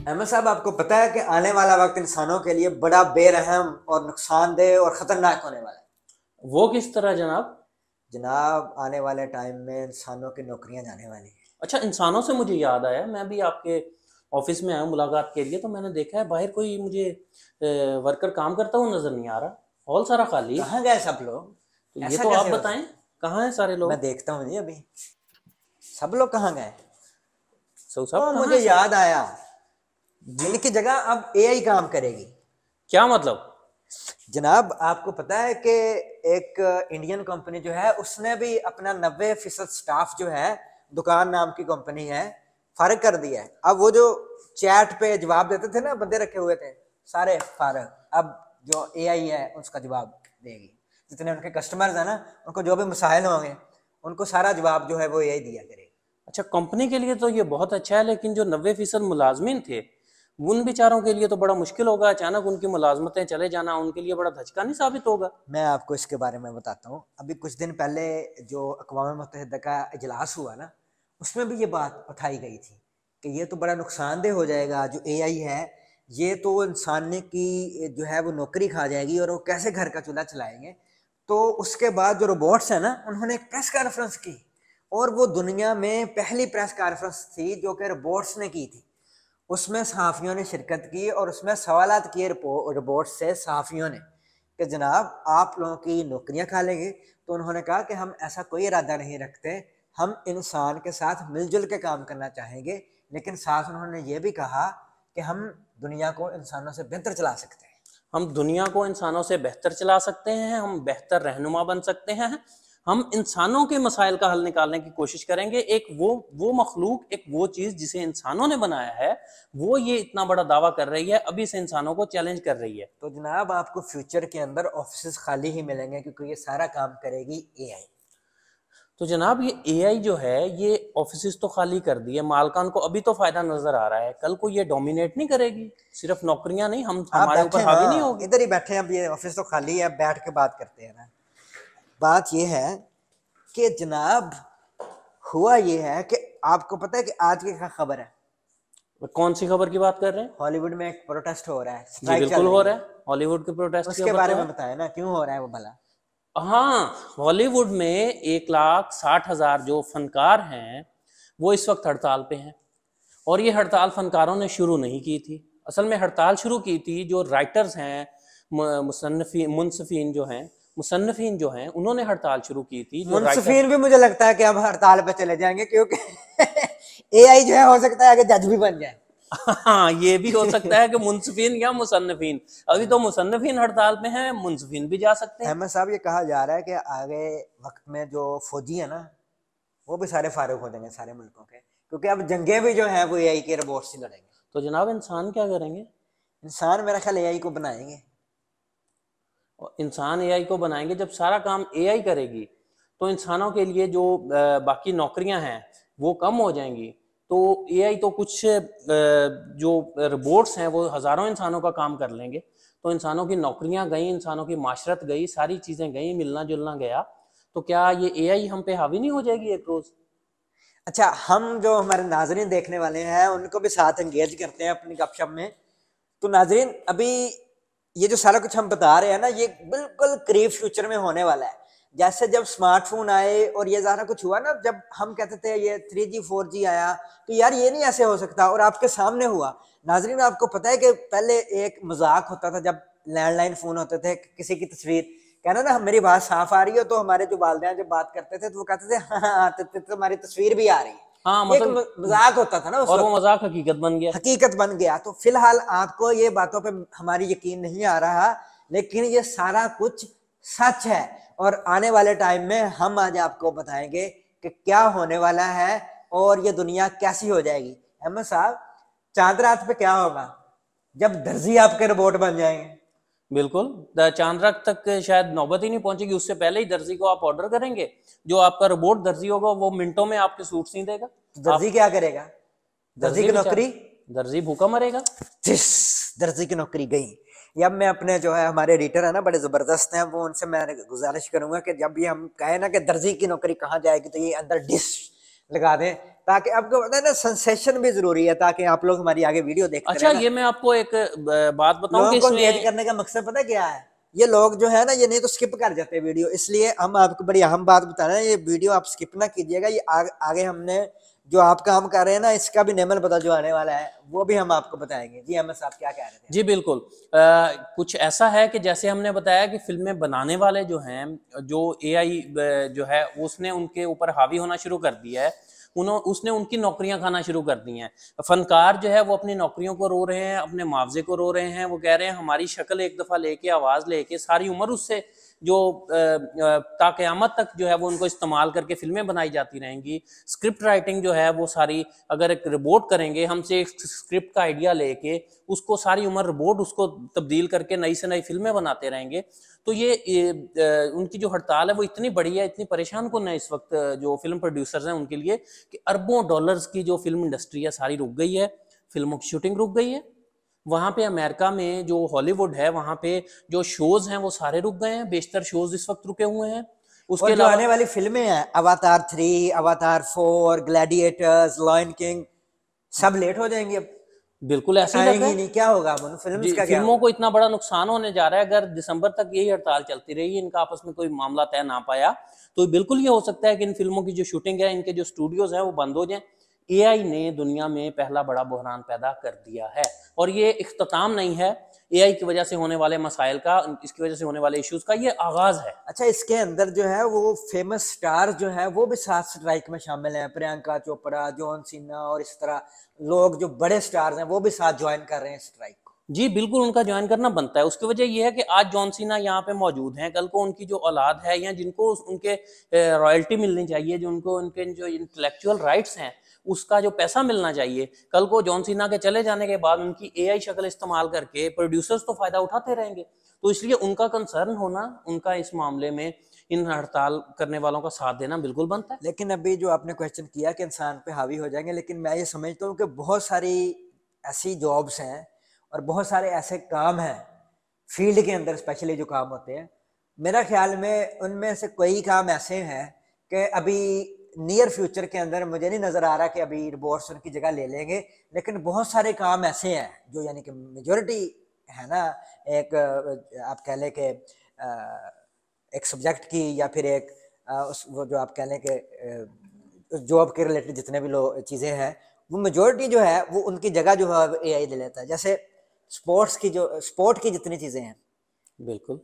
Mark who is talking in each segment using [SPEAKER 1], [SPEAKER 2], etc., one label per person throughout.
[SPEAKER 1] अहमद साहब, आपको पता है कि आने वाला वक्त इंसानों के लिए बड़ा बेरहम और नुकसानदेह और खतरनाक होने वाला है।
[SPEAKER 2] वो किस तरह जनाब?
[SPEAKER 1] जनाब, आने वाले टाइम में इंसानों की नौकरियां जाने वाली हैं।
[SPEAKER 2] अच्छा, इंसानों से मुझे याद आया, मैं भी आपके ऑफिस में आया हूँ मुलाकात के लिए, तो मैंने देखा है बाहर कोई मुझे वर्कर काम करता हुआ नजर नहीं आ रहा। हॉल सारा खाली है।
[SPEAKER 1] कहाँ गए सब लोग?
[SPEAKER 2] तो ये
[SPEAKER 1] ऐसा
[SPEAKER 2] तो आप
[SPEAKER 1] कैसे हो
[SPEAKER 2] बताएं,
[SPEAKER 1] सकता
[SPEAKER 2] कहाँ हैं सारे
[SPEAKER 1] है? मैं
[SPEAKER 2] लोग?
[SPEAKER 1] देखता हूँ जी अभी। सब लोग कहाँ गए?
[SPEAKER 2] सो सब
[SPEAKER 1] ओ,
[SPEAKER 2] कहाँ
[SPEAKER 1] मुझे
[SPEAKER 2] हैं सब?
[SPEAKER 1] याद आया।
[SPEAKER 2] जी।
[SPEAKER 1] इनकी जगह अब एआई काम करेगी।
[SPEAKER 2] क्या मतलब?
[SPEAKER 1] जनाब, आपको पता है कि एक इंडियन कंपनी जो है उसने भी अपना 90% स्टाफ जो है, दुकान नाम की कंपनी है, फारिग कर दिया है। अब वो जो चैट पे जवाब देते थे ना, बंदे रखे हुए थे सारे फारिग, अब जो एआई है उसका जवाब देगी। जितने उनके कस्टमर्स हैं ना, उनको जो भी मसाइल होंगे उनको सारा जवाब जो है वो एआई दिया करेगी।
[SPEAKER 2] अच्छा, कंपनी के लिए तो ये बहुत अच्छा है, लेकिन जो 90% मुलाजमीन थे उन बेचारों के लिए तो बड़ा मुश्किल होगा। अचानक उनकी मुलाजमतें चले जाना उनके लिए बड़ा धचका नहीं साबित होगा?
[SPEAKER 1] मैं आपको इसके बारे में बताता हूँ। अभी कुछ दिन पहले जो अक़वाम मुत्तहिदा का इजलास हुआ ना, उसमें भी ये बात उठाई गई थी कि ये तो बड़ा नुकसानदेह हो जाएगा। जो एआई है ये तो इंसान की जो है वो नौकरी खा जाएगी और वो कैसे घर का चूल्हा चलाएंगे। तो उसके बाद जो रोबोट्स है ना, उन्होंने एक प्रेस कॉन्फ्रेंस की, और वो दुनिया में पहली प्रेस कॉन्फ्रेंस थी जो कि रोबोट्स ने की थी। उसमें सहाफ़ियों ने शिरकत की और उसमें सवालात किए रोबोट्स से सहाफ़ियों ने कि जनाब आप लोगों की नौकरियां खा लेंगे। तो उन्होंने कहा कि हम ऐसा कोई इरादा नहीं रखते, हम इंसान के साथ मिलजुल के काम करना चाहेंगे, लेकिन साथ उन्होंने ये भी कहा कि हम दुनिया को इंसानों से बेहतर चला सकते हैं।
[SPEAKER 2] हम दुनिया को इंसानों से बेहतर चला सकते हैं, हम बेहतर रहनुमा बन सकते हैं, हम इंसानों के मसाइल का हल निकालने की कोशिश करेंगे। एक वो मखलूक, एक वो चीज जिसे इंसानों ने बनाया है, वो ये इतना बड़ा दावा कर रही है, अभी से इंसानों को चैलेंज कर रही है।
[SPEAKER 1] तो जनाब, आपको फ्यूचर के अंदर ऑफिस खाली ही मिलेंगे, क्योंकि ये सारा काम करेगी एआई।
[SPEAKER 2] तो जनाब, ये एआई जो है ये ऑफिस तो खाली कर दिए, मालकान को अभी तो फायदा नजर आ रहा है, कल को ये डोमिनेट नहीं करेगी? सिर्फ नौकरियां नहीं, हम
[SPEAKER 1] आप
[SPEAKER 2] हमारे ऊपर
[SPEAKER 1] बैठे ना,
[SPEAKER 2] हावी नहीं होगी?
[SPEAKER 1] इधर ही बैठे हैं, अब ये ऑफिस तो खाली है, बैठ के बात करते हैं ना। बात ये है कि जनाब, हुआ ये है कि आपको पता है कि आज की क्या खबर है?
[SPEAKER 2] कौन सी खबर की बात कर रहे हैं?
[SPEAKER 1] हॉलीवुड में एक प्रोटेस्ट हो रहा है,
[SPEAKER 2] जी
[SPEAKER 1] स्ट्राइक चल
[SPEAKER 2] बिल्कुल हो
[SPEAKER 1] रही
[SPEAKER 2] रहा
[SPEAKER 1] है।
[SPEAKER 2] है, हॉलीवुड के प्रोटेस्ट की
[SPEAKER 1] उसके
[SPEAKER 2] खबर
[SPEAKER 1] बारे
[SPEAKER 2] तो
[SPEAKER 1] में
[SPEAKER 2] है।
[SPEAKER 1] बताएं ना, क्यों हो रहा है वो भला?
[SPEAKER 2] हाँ, हॉलीवुड में 1,60,000 जो फनकार हैं वो इस वक्त हड़ताल पे हैं। और ये हड़ताल फनकारों ने शुरू नहीं की थी, असल में हड़ताल शुरू की थी जो राइटर्स हैं, मुसन्निफीन जो हैं उन्होंने हड़ताल शुरू की थी, जो राइटर।
[SPEAKER 1] मुंसफीन भी मुझे लगता है कि अब हड़ताल पे चले जाएंगे, क्योंकि एआई जो है हो सकता है आगे जज भी बन जाए।
[SPEAKER 2] हाँ, ये भी हो सकता है कि मुंसफीन या मुसन्निफीन। अभी तो मुसन्निफीन हड़ताल पे हैं, मुंसफीन भी जा सकते हैं।
[SPEAKER 1] अहमद साहब, ये कहा जा रहा है कि आगे वक्त में जो फौजी है ना, वो भी सारे फारिग हो जाएंगे सारे मुल्कों के, क्योंकि अब जंगें भी जो है वो एआई के रोबोट से लड़ेंगे।
[SPEAKER 2] तो जनाब, इंसान क्या करेंगे?
[SPEAKER 1] इंसान मेरा ख्याल एआई को बनाएंगे।
[SPEAKER 2] और इंसान एआई को बनाएंगे, जब सारा काम एआई करेगी तो इंसानों के लिए जो बाकी नौकरियां हैं वो कम हो जाएंगी। तो एआई तो कुछ जो रोबोट्स हैं वो हजारों इंसानों का काम कर लेंगे। तो इंसानों की नौकरियां गई, इंसानों की माशरत गई, सारी चीजें गई, मिलना जुलना गया। तो क्या ये एआई हम पे हावी नहीं हो जाएगी एक रोज?
[SPEAKER 1] अच्छा, हम जो हमारे नाजरीन देखने वाले हैं उनको भी साथ एंगेज करते हैं अपनी गपशप में। तो नाजरीन, अभी ये जो सारा कुछ हम बता रहे हैं ना, ये बिल्कुल करीब फ्यूचर में होने वाला है। जैसे जब स्मार्टफोन आए और ये सारा कुछ हुआ ना, जब हम कहते थे ये 3G 4G आया, तो यार ये नहीं ऐसे हो सकता, और आपके सामने हुआ। नाजरीन, आपको पता है कि पहले एक मजाक होता था जब लैंडलाइन फोन होते थे, किसी की तस्वीर कहना ना मेरी बात साफ आ रही हो, तो हमारे जो वालिदैन जब बात करते थे तो वो कहते थे हाँ हाँ, तुम्हारी तस्वीर भी आ रही है।
[SPEAKER 2] हाँ
[SPEAKER 1] ये एक
[SPEAKER 2] मतलब,
[SPEAKER 1] मजाक होता था ना उस
[SPEAKER 2] और वो
[SPEAKER 1] वक्त,
[SPEAKER 2] मजाक हकीकत बन गया।
[SPEAKER 1] हकीकत बन गया। तो फिलहाल आपको ये बातों पे हमारी यकीन नहीं आ रहा, लेकिन ये सारा कुछ सच है, और आने वाले टाइम में हम आज आपको बताएंगे कि क्या होने वाला है और ये दुनिया कैसी हो जाएगी। अहमद साहब, चांद रात पे क्या होगा जब दर्जी आपके रोबोट बन जाएंगे?
[SPEAKER 2] बिल्कुल, चांद रात तक शायद नौबत ही नहीं पहुंचेगी, उससे पहले ही दर्जी को आप ऑर्डर करेंगे, जो आपका रोबोट दर्जी होगा वो मिनटों में आपके सूट सी देगा।
[SPEAKER 1] तो दर्जी
[SPEAKER 2] आप
[SPEAKER 1] क्या करेगा? दर्जी
[SPEAKER 2] दर्जी
[SPEAKER 1] की
[SPEAKER 2] बेचारा,
[SPEAKER 1] नौकरी,
[SPEAKER 2] दर्जी भूखा मरेगा।
[SPEAKER 1] जिस दर्जी की नौकरी गई। अब मैं अपने जो है हमारे एडिटर है ना, बड़े जबरदस्त हैं, वो उनसे मैं गुजारिश करूंगा कि जब भी हम कहें ना कि दर्जी की नौकरी कहाँ जाएगी, तो ये अंदर डिश लगा दें, ताकि आपको पता है ना, सेंसेशन भी जरूरी है, ताकि आप लोग हमारी आगे वीडियो देखते
[SPEAKER 2] अच्छा,
[SPEAKER 1] रहे ना।
[SPEAKER 2] ये मैं आपको एक बात बताऊं
[SPEAKER 1] लोगों
[SPEAKER 2] कि
[SPEAKER 1] को एंगेज
[SPEAKER 2] इसमें
[SPEAKER 1] करने का मकसद पता क्या है, ये लोग जो है ना, ये नहीं तो स्किप कर जाते हैं वीडियो, इसलिए हम आपको बड़ी अहम बात बता रहे हैं, ये वीडियो आप स्किप ना कीजिएगा। ये आगे हमने जो आप काम कर रहे हैं ना, इसका भी नेमल पता जो आने वाला है वो भी हम आपको बताएंगे। जी अहमद साहब क्या कह रहे थे?
[SPEAKER 2] जी बिल्कुल। कुछ ऐसा है कि जैसे हमने बताया कि फिल्में बनाने वाले जो हैं, जो एआई जो है उसने उनके ऊपर हावी होना शुरू कर दिया है, उसने उनकी नौकरियां खाना शुरू कर दी हैं। फनकार जो है वो अपनी नौकरियों को रो रहे हैं, अपने मुआवजे को रो रहे हैं। वो कह रहे हैं हमारी शक्ल एक दफ़ा लेके, आवाज़ लेके, सारी उम्र उससे जो ता क़यामत तक जो है वो उनको इस्तेमाल करके फिल्में बनाई जाती रहेंगी। स्क्रिप्ट राइटिंग जो है वो सारी, अगर एक रिपोर्ट करेंगे हमसे, एक स्क्रिप्ट का आइडिया लेके उसको सारी उम्र रिपोर्ट उसको तब्दील करके नई से नई फिल्में बनाते रहेंगे। तो ये उनकी जो हड़ताल है वो इतनी बड़ी है, इतनी परेशान कौन है इस वक्त जो फिल्म प्रोड्यूसर्स हैं उनके लिए, कि अरबों डॉलर्स की जो फिल्म इंडस्ट्री है सारी रुक गई है, फिल्मों की शूटिंग रुक गई है। वहां पे अमेरिका में जो हॉलीवुड है वहां पे जो शोज हैं वो सारे रुक गए हैं, बेशतर शोज इस वक्त रुके हुए हैं। उसके
[SPEAKER 1] और जो
[SPEAKER 2] अलावा
[SPEAKER 1] आने वाली फिल्में हैं, अवतार 3, अवतार 4, ग्लैडिएटर्स, लॉयन किंग, सब लेट हो जाएंगी अब,
[SPEAKER 2] बिल्कुल ऐसे ही लग रहा
[SPEAKER 1] आएंगी
[SPEAKER 2] है।
[SPEAKER 1] नहीं। क्या होगा अब उन
[SPEAKER 2] जी,
[SPEAKER 1] फिल्म्स का, क्या
[SPEAKER 2] फिल्मों
[SPEAKER 1] होगा?
[SPEAKER 2] को इतना बड़ा नुकसान होने जा रहा है अगर दिसंबर तक यही हड़ताल चलती रही, इनका आपस में कोई मामला तय ना पाया, तो बिल्कुल ये हो सकता है कि इन फिल्मों की जो शूटिंग है, इनके जो स्टूडियोज हैं वो बंद हो जाएं। एआई ने दुनिया में पहला बड़ा बहरान पैदा कर दिया है, और ये इख्तिताम नहीं है एआई की वजह से होने वाले मसाइल का, इसकी वजह से होने वाले इश्यूज का, ये आगाज है।
[SPEAKER 1] अच्छा, इसके अंदर जो है वो फेमस स्टार जो है वो भी साथ स्ट्राइक में शामिल हैं, प्रियंका चोपड़ा, जॉन सीना और इस तरह लोग जो बड़े स्टार्स हैं वो भी साथ ज्वाइन कर रहे हैं स्ट्राइक को।
[SPEAKER 2] जी बिल्कुल, उनका ज्वाइन करना बनता है। उसकी वजह यह है कि आज जॉन सीना यहाँ पे मौजूद हैं, कल को उनकी जो औलाद है या जिनको उनके रॉयल्टी मिलनी चाहिए, जो उनको उनके जो इंटेलेक्चुअल राइट्स हैं उसका जो पैसा मिलना चाहिए, कल को जॉन सीना के चले जाने के बाद उनकी एआई शक्ल इस्तेमाल करके प्रोड्यूसर्स तो फायदा उठाते रहेंगे। तो इसलिए उनका कंसर्न होना, उनका इस मामले में इन हड़ताल करने वालों का साथ देना बिल्कुल बनता है।
[SPEAKER 1] लेकिन अभी जो आपने क्वेश्चन किया कि इंसान पे हावी हो जाएंगे, लेकिन मैं ये समझता हूँ कि बहुत सारी ऐसी जॉब्स हैं और बहुत सारे ऐसे काम हैं फील्ड के अंदर, स्पेशली जो काम होते हैं, मेरा ख्याल में उनमें से कई काम ऐसे हैं कि अभी नियर फ्यूचर के अंदर मुझे नहीं नज़र आ रहा कि अभी रोबोट्स उनकी जगह ले लेंगे। लेकिन बहुत सारे काम ऐसे हैं जो यानी कि मेजोरिटी है ना, एक आप कह लें कि एक सब्जेक्ट की, या फिर एक वो जो आप कह लें कि जॉब के रिलेटेड जितने भी लोग चीज़ें हैं, वो मेजोरिटी जो है वो उनकी जगह जो है एआई ले लेता है। जैसे स्पोर्ट की जितनी चीज़ें हैं,
[SPEAKER 2] बिल्कुल,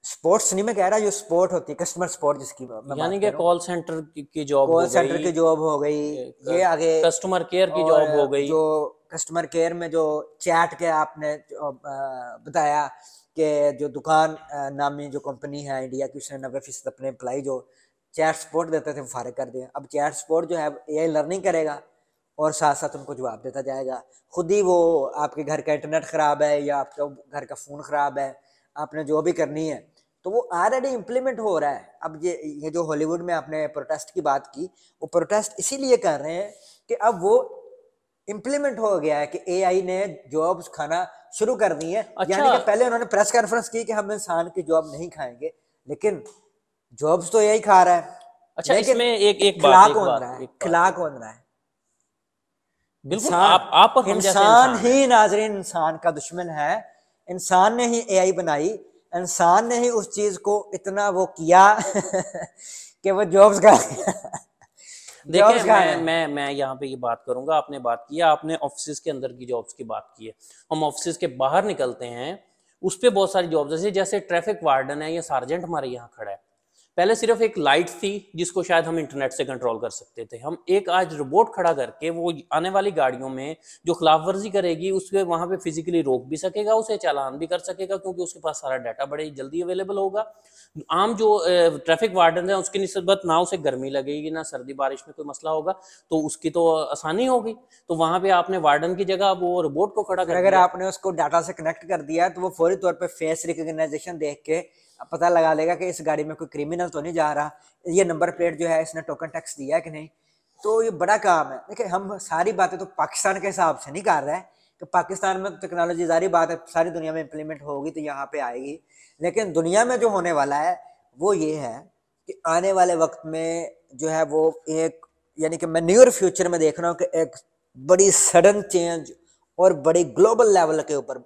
[SPEAKER 1] स्पोर्ट्स नहीं मैं कह रहा, जो स्पोर्ट होती है कस्टमर सपोर्ट जिसकी मैं
[SPEAKER 2] यानी
[SPEAKER 1] बात
[SPEAKER 2] कि
[SPEAKER 1] कर रहा हूँ,
[SPEAKER 2] कॉल सेंटर की जॉब
[SPEAKER 1] कॉल
[SPEAKER 2] हो
[SPEAKER 1] सेंटर
[SPEAKER 2] गई,
[SPEAKER 1] की जॉब हो गई, ये आगे,
[SPEAKER 2] कस्टमर केयर की
[SPEAKER 1] और
[SPEAKER 2] जॉब हो गई।
[SPEAKER 1] जो कस्टमर केयर में जो चैट के आपने बताया कि जो दुकान नामी जो कंपनी है इंडिया की, उसने 90% अपने एम्प्लाई जो चैट सपोर्ट देते थे वो फारिग कर दिया। अब चैट सपोर्ट जो है एआई लर्निंग करेगा और साथ साथ उनको जवाब देता जाएगा। खुद ही वो आपके घर का इंटरनेट ख़राब है या आपका घर का फ़ोन ख़राब है, आपने जो भी करनी है, तो वो ऑलरेडी इम्प्लीमेंट हो रहा है। अब ये जो हॉलीवुड में आपने प्रोटेस्ट की बात की, वो प्रोटेस्ट इसीलिए कर रहे हैं कि अब वो इम्प्लीमेंट हो गया है कि एआई ने जॉब्स खाना शुरू कर दी है।
[SPEAKER 2] अच्छा,
[SPEAKER 1] यानी कि पहले उन्होंने प्रेस कॉन्फ्रेंस की कि हम इंसान की जॉब नहीं खाएंगे, लेकिन जॉब्स तो यही खा रहा है।
[SPEAKER 2] अच्छा,
[SPEAKER 1] लेकिन
[SPEAKER 2] इसमें एक
[SPEAKER 1] खिला
[SPEAKER 2] बात एक
[SPEAKER 1] कौन
[SPEAKER 2] बात
[SPEAKER 1] रहा है,
[SPEAKER 2] एक बात
[SPEAKER 1] खिला कौन रहा है?
[SPEAKER 2] बिल्कुल,
[SPEAKER 1] इंसान।
[SPEAKER 2] आप और हम जैसे
[SPEAKER 1] इंसान
[SPEAKER 2] इंसान हैं।
[SPEAKER 1] ही नाजरीन इंसान का दुश्मन है। इंसान ने ही एआई बनाई, इंसान ने ही उस चीज को इतना वो किया कि वो जॉब्स खा
[SPEAKER 2] देखें,
[SPEAKER 1] जॉब्स खा रहे हैं।
[SPEAKER 2] मैं यहाँ पे ये बात करूंगा। आपने बात की, आपने ऑफिस के अंदर की जॉब्स की बात की है। हम ऑफिस के बाहर निकलते हैं, उस पर बहुत सारी जॉब्स, जैसे ट्रैफिक वार्डन है या सार्जेंट हमारे यहाँ खड़ा है। पहले सिर्फ एक लाइट थी जिसको शायद हम इंटरनेट से कंट्रोल कर सकते थे। हम एक आज रोबोट खड़ा करके वो आने वाली गाड़ियों में जो खिलाफवर्जी करेगी उसके वहां पे फिजिकली रोक भी सकेगा, उसे चालान भी कर सकेगा, क्योंकि उसके पास सारा डाटा बड़े जल्दी अवेलेबल होगा। आम जो ट्रैफिक वार्डन है उसकी निस्बत ना उसे गर्मी लगेगी ना सर्दी बारिश में कोई मसला होगा, तो उसकी तो आसानी होगी। तो वहां पे आपने वार्डन की जगह वो रोबोट को खड़ा
[SPEAKER 1] फिर
[SPEAKER 2] कर
[SPEAKER 1] अगर
[SPEAKER 2] दिया।
[SPEAKER 1] आपने उसको डाटा से कनेक्ट कर दिया तो वो फौरी तौर पे फेस रिकग्नाइजेशन देख के पता लगा लेगा कि इस गाड़ी में कोई क्रिमिनल तो नहीं जा रहा, ये नंबर प्लेट जो है इसने टोकन टैक्स दिया है कि नहीं। तो ये बड़ा काम है। देखिए, हम सारी बातें तो पाकिस्तान के हिसाब से नहीं कर रहे हैं कि पाकिस्तान में टेक्नोलॉजी सारी बात है सारी दुनिया में इम्प्लीमेंट होगी तो यहाँ पे आएगी। लेकिन दुनिया में जो होने वाला है वो ये है कि आने वाले वक्त में जो है वो एक यानी कि मैं नियर फ्यूचर में देख रहा हूँ कि एक बड़ी सडन चेंज और बड़ी ग्लोबल लेवल के ऊपर,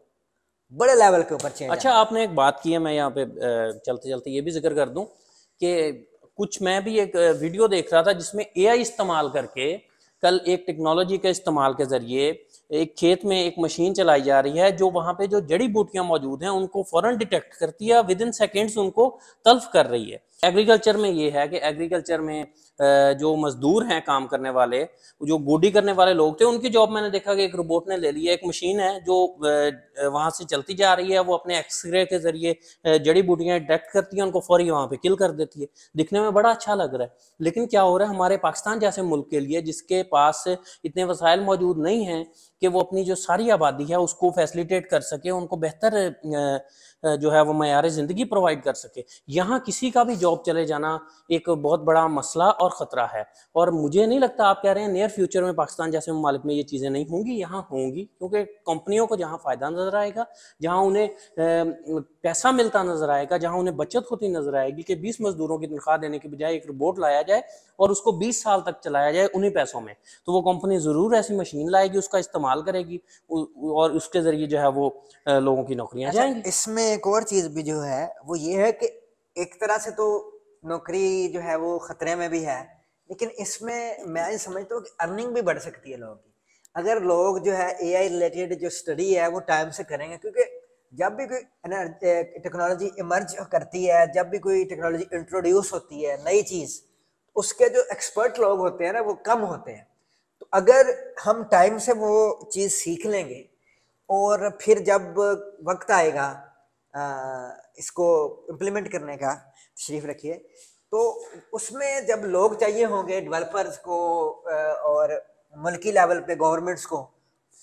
[SPEAKER 1] बड़े लेवल के ऊपर चेंज।
[SPEAKER 2] अच्छा, आपने एक बात की है, मैं यहाँ पे चलते चलते ये भी जिक्र कर दूं कि कुछ मैं भी एक वीडियो देख रहा था जिसमें एआई इस्तेमाल करके कल एक टेक्नोलॉजी के इस्तेमाल के जरिए एक खेत में एक मशीन चलाई जा रही है जो वहां पे जो जड़ी बूटियां मौजूद हैं उनको फौरन डिटेक्ट करती है, विद इन सेकेंड्स उनको तल्फ कर रही है। एग्रीकल्चर में ये है कि एग्रीकल्चर में जो मजदूर हैं काम करने वाले, जो गोडी करने वाले लोग थे, उनकी जॉब मैंने देखा कि एक रोबोट ने ले ली है। एक मशीन है जो वहां से चलती जा रही है, वो अपने एक्सरे के जरिए जड़ी बूटियां डिटेक्ट करती है, उनको फौरी वहां पे किल कर देती है। दिखने में बड़ा अच्छा लग रहा है, लेकिन क्या हो रहा है हमारे पाकिस्तान जैसे मुल्क के लिए जिसके पास इतने वसाइल मौजूद नहीं हैं कि वो अपनी जो सारी आबादी है उसको फैसिलिटेट कर सके, उनको बेहतर जो है वो मयार ज़िंदगी प्रोवाइड कर सके, यहाँ किसी का भी जॉब चले जाना एक बहुत बड़ा मसला और ख़तरा है। और मुझे नहीं लगता, आप कह रहे हैं नियर फ्यूचर में पाकिस्तान जैसे ममालिक में ये चीज़ें नहीं होंगी, यहाँ होंगी, क्योंकि कंपनियों को जहाँ फ़ायदा नज़र आएगा, जहाँ उन्हें पैसा मिलता नज़र आएगा, जहाँ उन्हें बचत होती नज़र आएगी कि 20 मजदूरों की तनख्वाह देने के बजाय एक रोबोट लाया जाए और उसको 20 साल तक चलाया जाए उन्हीं पैसों में, तो वो कंपनी ज़रूर ऐसी मशीन लाएगी, उसका इस्तेमाल करेगी और उसके ज़रिए जो है वो लोगों की नौकरियां जाएंगी।
[SPEAKER 1] इसमें एक और चीज़ भी जो है वो ये है कि एक तरह से तो नौकरी जो है वो खतरे में भी है, लेकिन इसमें मैं समझता हूँ कि अर्निंग भी बढ़ सकती है लोगों की, अगर लोग जो है एआई रिलेटेड जो स्टडी है वो टाइम से करेंगे। क्योंकि जब भी कोई टेक्नोलॉजी इमर्ज करती है, जब भी कोई टेक्नोलॉजी इंट्रोड्यूस होती है नई चीज़, उसके जो एक्सपर्ट लोग होते हैं ना वो कम होते हैं। तो अगर हम टाइम से वो चीज़ सीख लेंगे और फिर जब वक्त आएगा इसको इम्प्लीमेंट करने का, तशरीफ रखिए, तो उसमें जब लोग चाहिए होंगे डेवलपर्स को और मुल्की लेवल पे गवर्नमेंट्स को,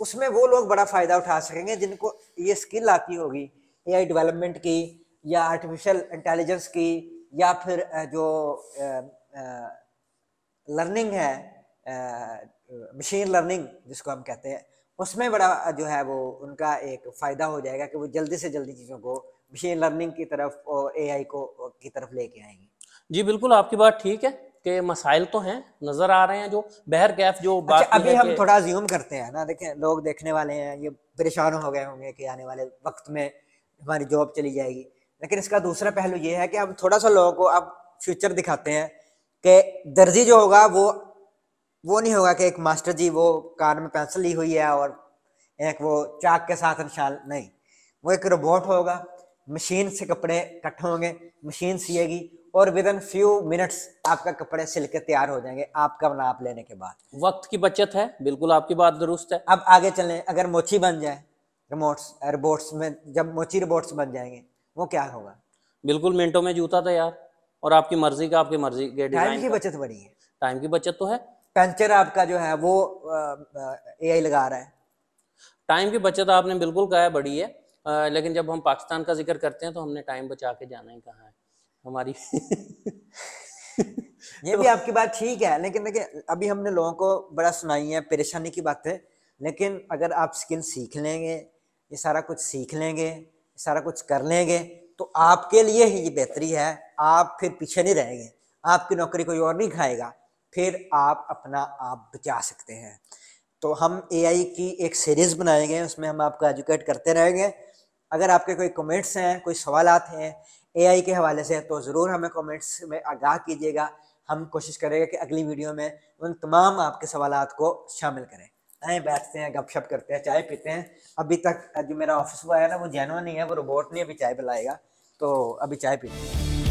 [SPEAKER 1] उसमें वो लोग बड़ा फ़ायदा उठा सकेंगे जिनको ये स्किल आती होगी एआई डेवलपमेंट की या आर्टिफिशियल इंटेलिजेंस की, या फिर जो लर्निंग है, मशीन लर्निंग जिसको हम कहते हैं, उसमें बड़ा जो है वो उनका एक फ़ायदा हो जाएगा कि वो जल्दी से जल्दी चीज़ों को मशीन लर्निंग की तरफ और एआई को की तरफ लेके आएंगे।
[SPEAKER 2] जी बिल्कुल, आपकी बात ठीक है कि मसाइल तो हैं, नज़र आ रहे हैं, जो बहरकैफ जो
[SPEAKER 1] अच्छा,
[SPEAKER 2] बात
[SPEAKER 1] अभी
[SPEAKER 2] है
[SPEAKER 1] हम
[SPEAKER 2] कि
[SPEAKER 1] थोड़ा ज्यूम करते हैं ना, देखें लोग देखने वाले हैं, ये परेशान हो गए होंगे कि आने वाले वक्त में हमारी जॉब चली जाएगी, लेकिन इसका दूसरा पहलू ये है कि हम थोड़ा सा लोगों को अब फ्यूचर दिखाते हैं कि दर्जी जो होगा वो नहीं होगा कि एक मास्टर जी वो कान में पेंसिल ली हुई है और एक वो चाक के साथ निशान, नहीं, वो एक रोबोट होगा, मशीन से कपड़े कट होंगे, मशीन सिएगी और विद इन फ्यू मिनट्स आपका कपड़े सिल के तैयार हो जाएंगे आपका नाप लेने के बाद।
[SPEAKER 2] वक्त की बचत है, बिल्कुल आपकी बात दुरुस्त है।
[SPEAKER 1] अब आगे चलें, अगर मोची बन जाए रोबोट्स में, जब मोची रोबोट्स बन जाएंगे वो क्या होगा?
[SPEAKER 2] बिल्कुल मिनटों में जूता तैयार, और आपकी मर्जी के
[SPEAKER 1] टाइम
[SPEAKER 2] डिजाइन
[SPEAKER 1] की
[SPEAKER 2] का।
[SPEAKER 1] बचत बड़ी है,
[SPEAKER 2] टाइम की बचत तो है,
[SPEAKER 1] पंचर आपका जो है वो एआई लगा रहा है।
[SPEAKER 2] टाइम की बचत आपने बिल्कुल कहा है बड़ी है, लेकिन जब हम पाकिस्तान का जिक्र करते हैं तो हमने टाइम बचा के जाना ही कहाँ है हमारी
[SPEAKER 1] ये भी आपकी बात ठीक है, लेकिन देखिए अभी हमने लोगों को बड़ा सुनाई है परेशानी की बातें, लेकिन अगर आप स्किल सीख लेंगे, ये सारा कुछ सीख लेंगे, ये सारा कुछ कर लेंगे, तो आपके लिए ही ये बेहतरी है, आप फिर पीछे नहीं रहेंगे, आपकी नौकरी कोई और नहीं खाएगा, फिर आप अपना आप बचा सकते हैं। तो हम एआई की एक सीरीज़ बनाएंगे, उसमें हम आपको एजुकेट करते रहेंगे। अगर आपके कोई कमेंट्स हैं, कोई सवालात हैं एआई के हवाले से, तो ज़रूर हमें कमेंट्स में आगाह कीजिएगा, हम कोशिश करेंगे कि अगली वीडियो में उन तमाम आपके सवालात को शामिल करें। आए बैठते हैं, गपशप करते हैं, चाय पीते हैं। अभी तक जो मेरा ऑफिस हुआ है ना वो जेनुइन नहीं है, वो रोबोट नहीं अभी चाय पिलाएगा, तो अभी चाय पीते हैं।